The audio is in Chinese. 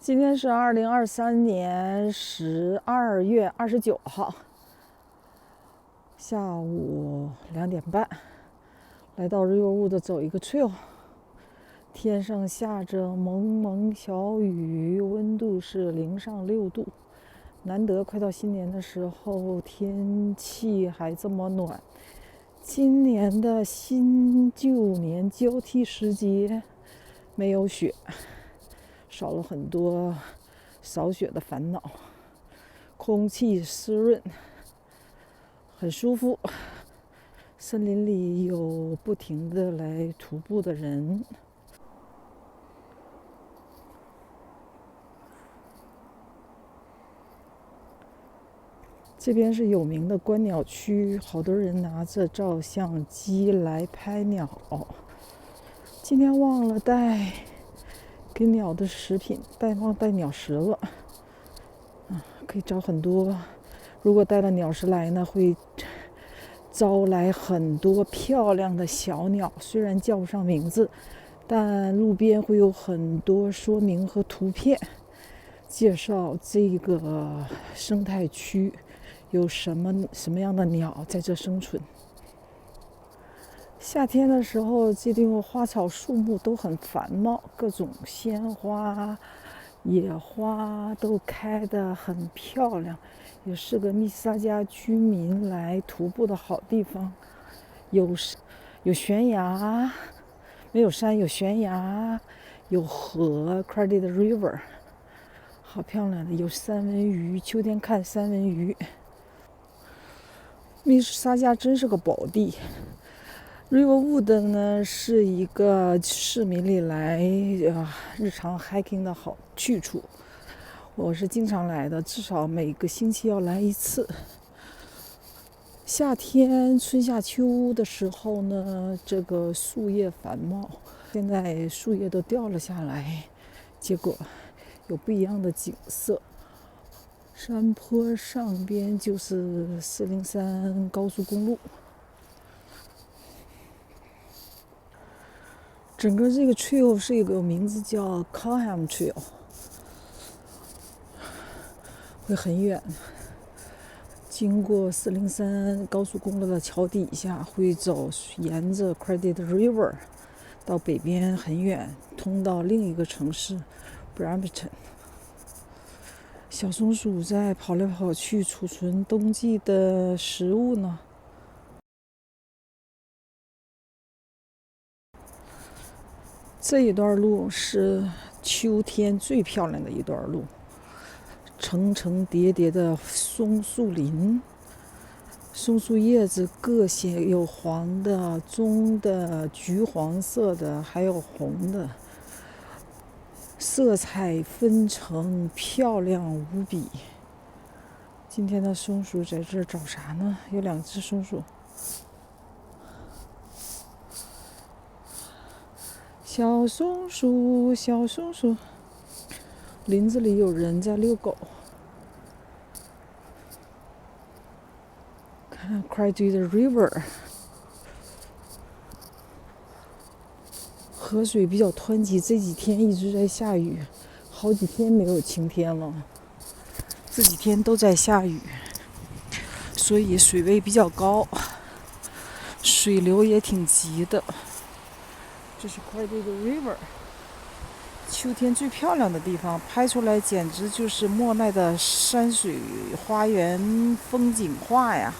今天是2023年12月29号，下午2点半，来到Riverwood走一个 trail。天上下着蒙蒙小雨，温度是0上6度。难得快到新年的时候，天气还这么暖。今年的新旧年交替时节，没有雪，少了很多扫雪的烦恼。空气湿润，很舒服。森林里有不停的来徒步的人。这边是有名的观鸟区，好多人拿着照相机来拍鸟。今天忘了带给鸟的食品，忘带鸟食了。可以找很多。如果带了鸟食来呢，会招来很多漂亮的小鸟。虽然叫不上名字，但路边会有很多说明和图片，介绍这个生态区有什么样的鸟在这生存。夏天的时候，这地方花草树木都很繁茂，各种鲜花、野花都开得很漂亮，也是个密西沙加居民来徒步的好地方。有悬崖，没有山，有悬崖，有河 Credit River， 好漂亮的，有三文鱼，秋天看三文鱼。密西沙加真是个宝地。Riverwood 呢是一个市民里来日常 hiking 的好去处，我是经常来的，至少每个星期要来一次。夏天春夏秋的时候呢，这个树叶繁茂，现在树叶都掉了下来，结果有不一样的景色。山坡上边就是403高速公路。整个这个 trail 是一个名字叫 Callham Trail， 会很远，经过403高速公路的桥底下，会走沿着 Credit River 到北边很远，通到另一个城市 Brampton。小松鼠在跑来跑去，储存冬季的食物呢。这一段路是秋天最漂亮的一段路，层层叠叠的松树林，松树叶子各些有黄的、棕的、橘黄色的，还有红的，色彩纷呈，漂亮无比。今天的松鼠在这儿找啥呢？有2只松鼠。小松鼠，小松鼠，林子里有人在遛狗。看 Credit River， 河水比较湍急，这几天一直在下雨，好几天没有晴天了，这几天都在下雨，所以水位比较高，水流也挺急的。这是 Credit River， 秋天最漂亮的地方，拍出来简直就是莫奈的山水花园风景画呀。